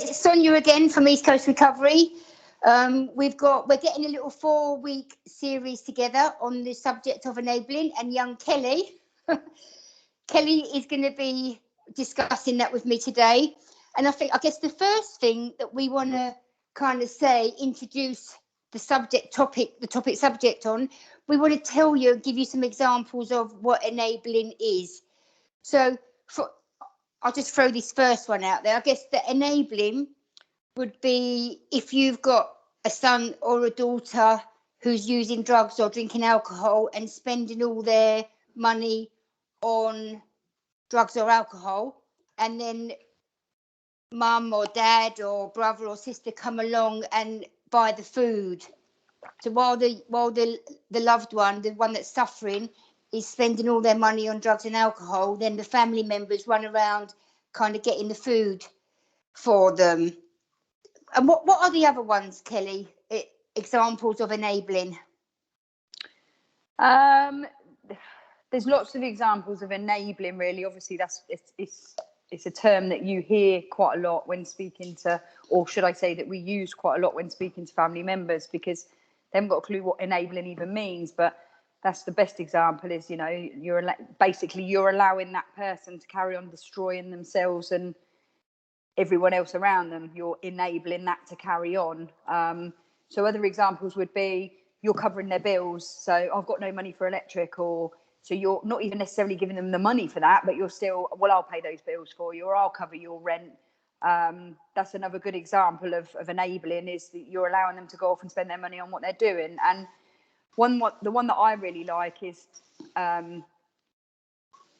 it's Sonja again from East Coast Recovery. We're getting a little 4-week series together on the subject of enabling, and young Kelly. Kelly is going to be discussing that with me today. And I guess the first thing that we want to kind of say, introduce the topic subject on, we want to tell you, give you some examples of what enabling is. So I'll just throw this first one out there. I guess the enabling would be if you've got a son or a daughter who's using drugs or drinking alcohol and spending all their money on drugs or alcohol, and then mum or dad or brother or sister come along and buy the food. So while the loved one, the one that's suffering, is spending all their money on drugs and alcohol, then the family members run around kind of getting the food for them. And what are the other ones, Kelly? Examples of enabling? There's lots of examples of enabling, really. Obviously, it's a term that you hear quite a lot when speaking to, or should I say that we use quite a lot when speaking to family members, because they haven't got a clue what enabling even means. But that's the best example is, you're allowing that person to carry on destroying themselves and everyone else around them. You're enabling that to carry on. So other examples would be you're covering their bills. So I've got no money for electric, or so you're not even necessarily giving them the money for that, but you're still, well, I'll pay those bills for you, or I'll cover your rent. That's another good example of enabling, is that you're allowing them to go off and spend their money on what they're doing. And the one that I really like is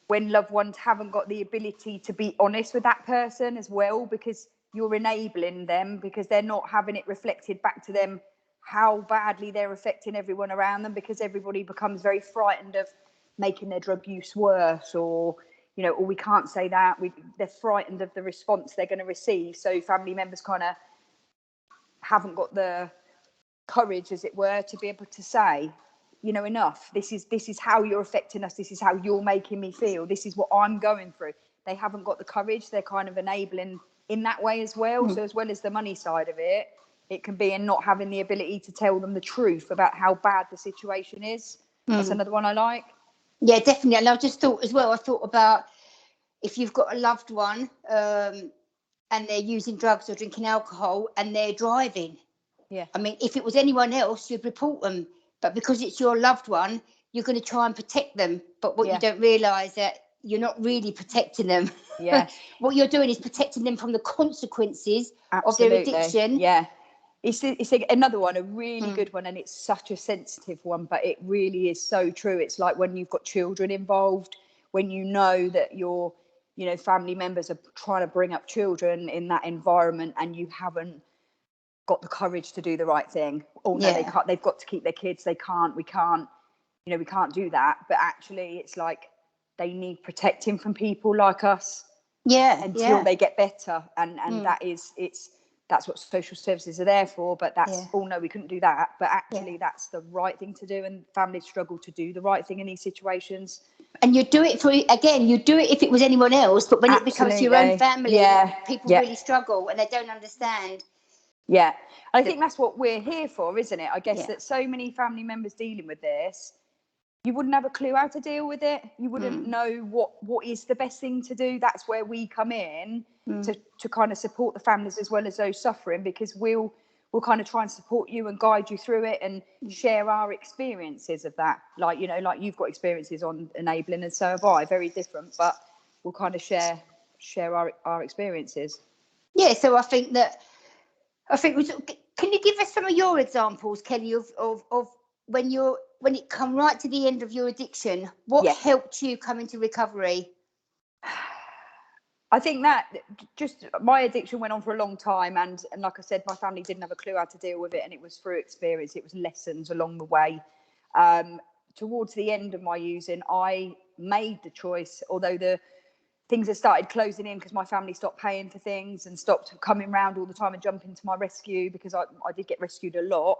when loved ones haven't got the ability to be honest with that person as well, because you're enabling them, because they're not having it reflected back to them how badly they're affecting everyone around them, because everybody becomes very frightened of making their drug use worse, or we can't say that. They're frightened of the response they're going to receive. So family members kind of haven't got the courage, as it were, to be able to say, enough. This is how you're affecting us. This is how you're making me feel. This is what I'm going through. They haven't got the courage. They're kind of enabling in that way as well. So as well as the money side of it, it can be in not having the ability to tell them the truth about how bad the situation is. That's another one I like. Yeah, definitely. And I just thought as well, I thought about if you've got a loved one and they're using drugs or drinking alcohol and they're driving. Yeah. I mean, if it was anyone else, you'd report them. But because it's your loved one, you're going to try and protect them. But what you don't realise that you're not really protecting them. Yeah. What you're doing is protecting them from the consequences Absolutely. of their addiction. Yeah. It's another one, a really good one, and it's such a sensitive one, but it really is so true. It's like when you've got children involved, when you know that your family members are trying to bring up children in that environment, and you haven't got the courage to do the right thing. Oh no, they can't. They've got to keep their kids. We can't do that. But actually, it's like they need protecting from people like us. Yeah. Until they get better, and that's what social services are there for. But that's oh no, we couldn't do that. But actually, that's the right thing to do, and families struggle to do the right thing in these situations. And you do it if it was anyone else, but when it becomes your own family, people really struggle and they don't understand. Yeah, I think that's what we're here for, isn't it? I guess that so many family members dealing with this, you wouldn't have a clue how to deal with it. You wouldn't know what is the best thing to do. That's where we come in to kind of support the families as well as those suffering, because we'll kind of try and support you and guide you through it and share our experiences of that. Like you've got experiences on enabling, and so have I. Very different, but we'll kind of share our experiences. Yeah, so I think can you give us some of your examples, Kelly, of when it come right to the end of your addiction, what helped you come into recovery? I think that just my addiction went on for a long time, and like I said, my family didn't have a clue how to deal with it, and it was through experience. It was lessons along the way. Towards the end of my using, I made the choice, although the things had started closing in because my family stopped paying for things and stopped coming round all the time and jumping to my rescue, because I did get rescued a lot.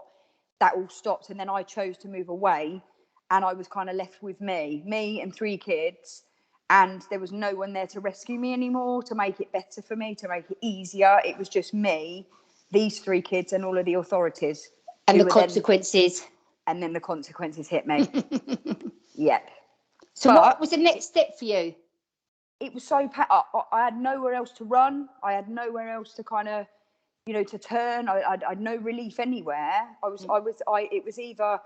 That all stopped, and then I chose to move away, and I was kind of left with me and 3 kids. and there was no one there to rescue me anymore, to make it better for me, to make it easier. It was just me, these 3 kids, and all of the authorities. And the consequences. And then the consequences hit me. Yep. So what was the next step for you? It was so I had nowhere else to run. I had nowhere else to kind of, you know, to turn. I had no relief anywhere. It was either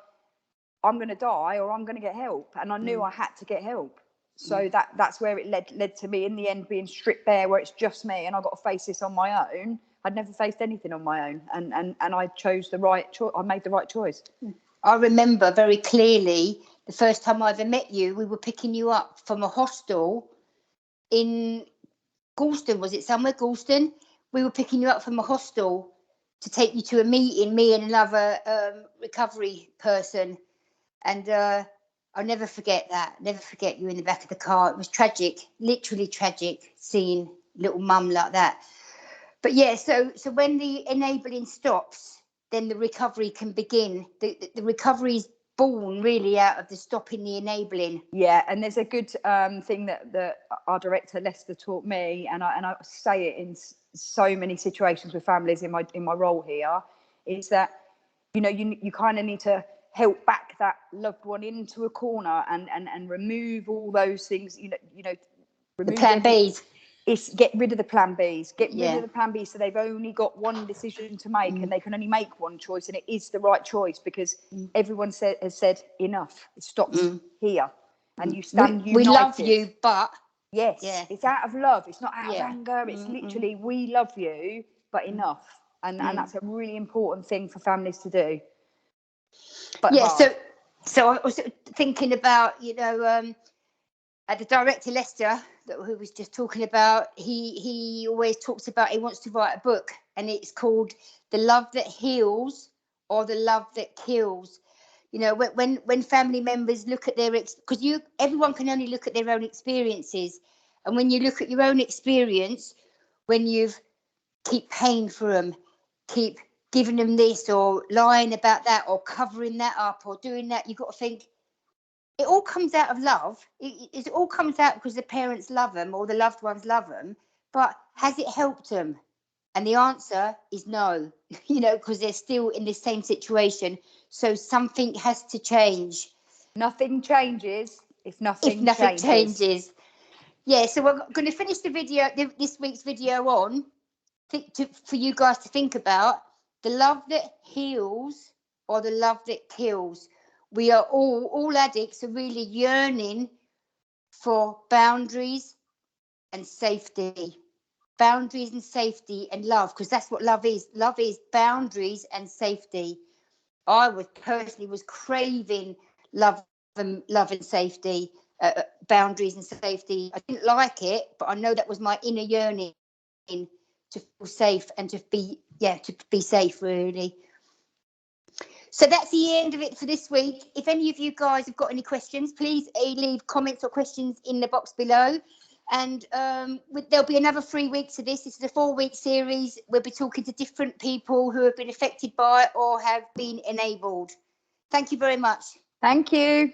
I'm going to die or I'm going to get help, and I knew I had to get help. So that's where it led to me in the end being stripped bare, where it's just me and I've got to face this on my own. I'd never faced anything on my own, and I chose the right choice. I made the right choice. I remember very clearly the first time I ever met you. We were picking you up from a hostel in Galston. Was it somewhere, Galston? We were picking you up from a hostel to take you to a meeting, me and another recovery person. And I'll never forget that. Never forget you in the back of the car. It was tragic, literally tragic, seeing little mum like that. But yeah, so when the enabling stops, then the recovery can begin. The recovery is born really out of the stopping the enabling. Yeah, and there's a good thing that our director Lester taught me, and I say it in so many situations with families in my role here, is that, you know, you kind of need to help back that loved one into a corner and remove all those things, you know remove the plan Bs. It's get rid of the plan Bs, get rid of the plan Bs, so they've only got one decision to make, and they can only make one choice, and it is the right choice, because everyone has said enough. It stops here, and you stand united. We love you, but yes, it's out of love. It's not out of anger. It's literally, we love you, but enough, and that's a really important thing for families to do. But so I was thinking about, you know, the director Lester, who was just talking about, he always talks about, he wants to write a book, and it's called The Love That Heals or The Love That Kills. You know, when family members look at their because everyone can only look at their own experiences, and when you look at your own experience, when you've keep paying for them, keep giving them this or lying about that or covering that up or doing that, you've got to think, it all comes out of love. It all comes out because the parents love them or the loved ones love them. But has it helped them? And the answer is no, you know, because they're still in the same situation. So something has to change. Nothing changes if nothing changes. Yeah, so we're going to finish the video, this week's video on, for you guys to think about the love that heals or the love that kills. We are all addicts are really yearning for boundaries and safety. Boundaries and safety and love, because that's what love is. Love is boundaries and safety. I was craving love and safety, boundaries and safety. I didn't like it, but I know that was my inner yearning to feel safe and to be safe, really. So that's the end of it for this week. If any of you guys have got any questions, please leave comments or questions in the box below. And there'll be another 3 weeks of this. This is a 4-week series. We'll be talking to different people who have been affected by or have been enabled. Thank you very much. Thank you.